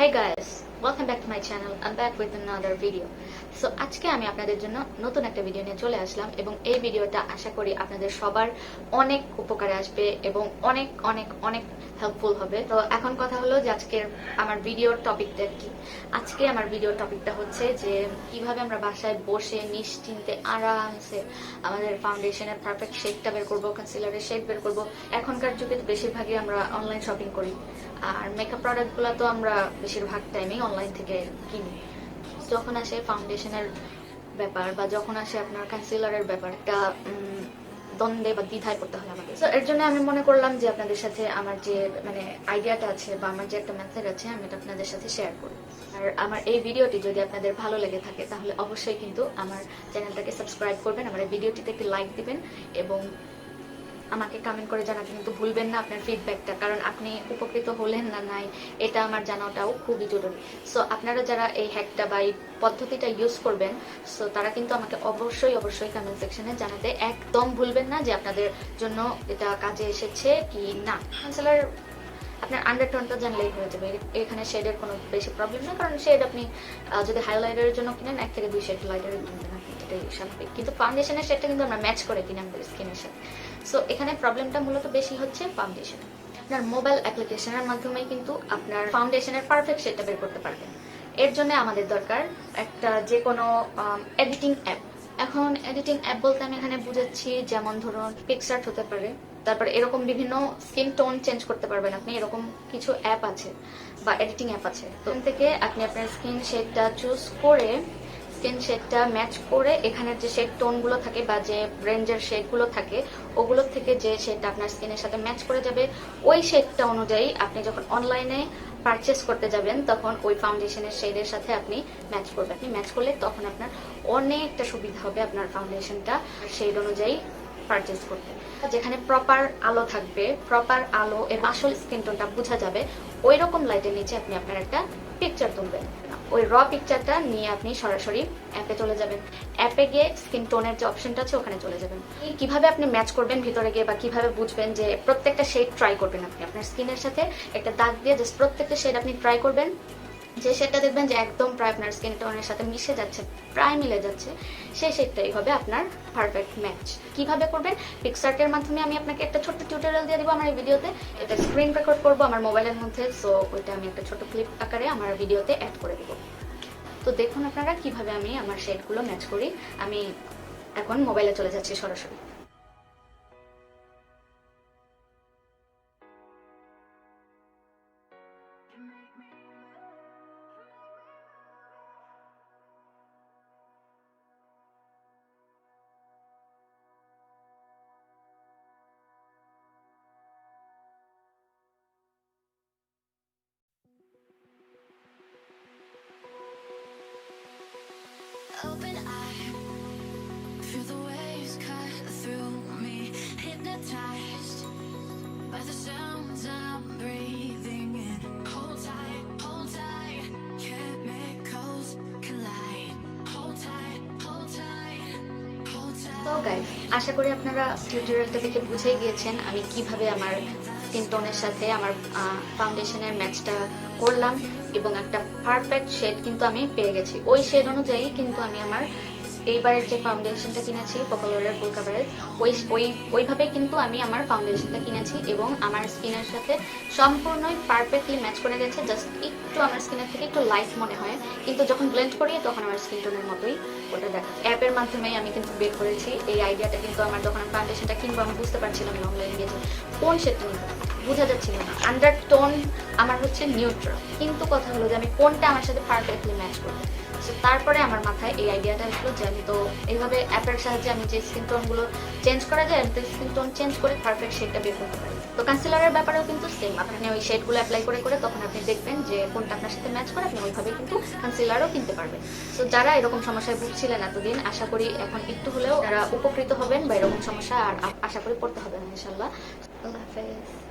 Hey guys, welcome back to my channel. I'm back with another video. So আজকে আমি আপনাদের জন্য নতুন একটা ভিডিও নিয়ে চলে আসলাম এবং এই ভিডিওটা আশা করি আপনাদের সবার অনেক উপকারে আসবে এবং অনেক অনেক অনেক হেল্পফুল হবে। তো এখন কথা হলো যে আজকের আমার ভিডিওর টপিকটা কি। আজকে আমার ভিডিওর টপিকটা হচ্ছে যে কিভাবে আমরা বাসায় বসে নিশ্চিন্তে আরামসে আমাদের ফাউন্ডেশনের পারফেক্ট শেডটা বের করবো, কনসিলারের শেড বের করবো। এখনকার যুগে তো বেশিরভাগই আমরা অনলাইন শপিং করি আর মেকআপ প্রোডাক্টগুলো তো আমরা বেশিরভাগ টাইমেই অনলাইন থেকে কিনি। যখন আসে ফাউন্ডেশনের ব্যাপার বা যখন আসে আপনার কনসিলারের ব্যাপার, একটা দ্বন্দ্বে বা দ্বিধায় পড়তে হয় আমাদের। তো এর জন্য আমি মনে করলাম যে আপনাদের সাথে আমার যে আইডিয়াটা আছে বা আমার যে একটা মেথড আছে আমি এটা আপনাদের সাথে শেয়ার করি। আর আমার এই ভিডিওটি যদি আপনাদের ভালো লেগে থাকে তাহলে অবশ্যই কিন্তু আমার চ্যানেলটাকে সাবস্ক্রাইব করবেন, আমার এই ভিডিওটিতে একটি লাইক দিবেন এবং আমাকে কমেন্ট করে জানাতে কিন্তু ভুলবেন না আপনার ফিডব্যাকটা, কারণ আপনি উপকৃত হলেন না নাই এটা আমার জানাটাও খুবই জরুরি। সো আপনারা যারা এই হ্যাকটা বা এই পদ্ধতিটা ইউজ করবেন, সো তারা কিন্তু আমাকে অবশ্যই অবশ্যই কমেন্ট সেকশনে জানাতে একদম ভুলবেন না যে আপনাদের জন্য এটা কাজে এসেছে কি না। কনসিলার আপনার আন্ডারটোনটা জানলেই হয়ে যাবে। এখানে শেডের কোনো বেশি প্রবলেম না, কারণ শেড আপনি যদি হাইলাইটারের জন্য কিনেন 1 থেকে 2 শেড হাইলাইটারের কিনবেন, এটাই স্বাভাবিক। কিন্তু ফাউন্ডেশনের শেডটা কিন্তু আমরা ম্যাচ করে কিনে আমাদের স্কিনের সাথে। সো এখানে প্রবলেমটা মূলত বেশি হচ্ছে ফাউন্ডেশনে। আপনার মোবাইল অ্যাপ্লিকেশনের মাধ্যমে কিন্তু আপনার ফাউন্ডেশনের পারফেক্ট শেডটা বের করতে পারবেন। এর জন্য আমাদের দরকার একটা যে কোনো এডিটিং অ্যাপ। এখন এডিটিং অ্যাপ বলতে আমি এখানে বুঝাচ্ছি যেমন ধরুন পিক্সার্ট হতে পারে, তারপর এরকম বিভিন্ন স্কিন টোন চেঞ্জ করতে পারবেন আপনি, এরকম কিছু অ্যাপ আছে বা এডিটিং অ্যাপ আছে। তো এখান থেকে আপনি আপনার স্কিন শেডটা চুজ করে স্কিন শেডটা ম্যাচ করে এখানের যে শেড টোনগুলো থাকে বা যে রেঞ্জের শেডগুলো থাকে ওগুলোর থেকে যে শেডটা আপনার স্কিনের সাথে ম্যাচ করে যাবে ওই শেডটা অনুযায়ী আপনি যখন অনলাইনে পারচেস করতে যাবেন তখন ওই ফাউন্ডেশনের শেডের সাথে আপনি ম্যাচ করবেন। আপনি ম্যাচ করলে তখন আপনার অনেকটা সুবিধা হবে আপনার ফাউন্ডেশনটা শেড অনুযায়ী পারচেস করতে। যেখানে প্রপার আলো থাকবে, প্রপার আলো এর আসল স্কিন টোনটা বোঝা যাবে, ওই রকম লাইটের নিচে আপনি আপনার একটা পিকচার তুলবেন। ওই র পিকচারটা নিয়ে আপনি সরাসরি অ্যাপে চলে যাবেন। অ্যাপে গিয়ে স্কিন টোনের যে অপশনটা আছে ওখানে চলে যাবেন। কিভাবে আপনি ম্যাচ করবেন ভিতরে গিয়ে বা কিভাবে বুঝবেন যে প্রত্যেকটা শেড ট্রাই করবেন আপনি আপনার স্কিনের সাথে একটা দাগ দিয়ে জাস্ট প্রত্যেকটা শেড আপনি ট্রাই করবেন। যে শেডটা দেখবেন যে একদম প্রায় আপনার স্কিন টোনের সাথে মিশে যাচ্ছে, প্রায় মিলে যাচ্ছে, সেই শেডটাই হবে আপনার পারফেক্ট ম্যাচ। কিভাবে করবেন? পিক্সার্টের মাধ্যমে আমি আপনাকে একটা ছোট্ট টিউটোরিয়াল দিয়ে দিব আমার এই ভিডিওতে। এটা স্ক্রিন রেকর্ড করবো আমার মোবাইলের মধ্যে, সো ওইটা আমি একটা ছোট ক্লিপ আকারে আমার ভিডিওতে অ্যাড করে দেবো। তো দেখুন আপনারা কিভাবে আমি আমার শেডগুলো ম্যাচ করি। আমি এখন মোবাইলে চলে যাচ্ছি সরাসরি। Open eye, feel the waves cut through me, hypnotized by the sounds I'm breathing in. Hold tight, chemicals collide. Hold tight, hold tight, hold tight. তো গাইস, আশা করি আপনারা টিউটোরিয়ালটা দেখে বুঝেই গিয়েছেন আমি কিভাবে আমার স্কিন টোনের সাথে আমার ফাউন্ডেশনের ম্যাচটা করলাম এবং একটা পারফেক্ট শেড কিন্তু আমি পেয়ে গেছি। ওই শেড অনুযায়ী কিন্তু আমি আমার এইবারের যে ফাউন্ডেশনটা কিনেছি পপুলারের ফুল কাভারেজ ওইভাবে কিন্তু আমি আমার ফাউন্ডেশনটা কিনেছি এবং আমার স্কিনের সাথে সম্পূর্ণই পারফেক্টলি ম্যাচ করে গেছে। জাস্ট একটু আমার স্কিনের থেকে একটু লাইট মনে হয়, কিন্তু যখন ব্লেন্ড করি তখন আমার স্কিন টোনের মতোই ওটা দেখা। অ্যাপের মাধ্যমেই আমি কিন্তু বের করেছি এই আইডিয়াটা। কিন্তু আমার যখন আমি ফাউন্ডেশনটা কিনবো আমি বুঝতে পারছিলাম না অনলাইনে গিয়েছি কোন শেডটা নিব, বোঝা যাচ্ছিল না। আন্ডারটোন আমার হচ্ছে নিউট্রাল, কিন্তু কথা হলো যে আমি কোনটা আমার সাথে পারফেক্টলি ম্যাচ করবো। তারপরে আমার মাথায় এই আইডিয়াটা আসলো যে আমি তো এইভাবে অ্যাপের সাহায্যে আমি যে স্কিন টোনগুলো চেঞ্জ করা যায় আমি তো স্কিন টোন চেঞ্জ করে পারফেক্ট শেডটা বের করতে পারি। তো কনসিলারের ব্যাপারেও কিন্তু সেম, আপনি ওই শেডগুলো অ্যাপ্লাই করে করে তখন আপনি দেখবেন যে কোনটা আপনার সাথে ম্যাচ করে, আপনি ওইভাবে কিন্তু কনসিলারও কিনতে পারবেন। তো যারা এরকম সমস্যায় ভুগছিলেন এতদিন, আশা করি এখন একটু হলেও তারা উপকৃত হবেন বা এরকম সমস্যা আর আশা করি পড়তে হবে না ইনশাল্লাহ। আল্লাহ হাফেজ।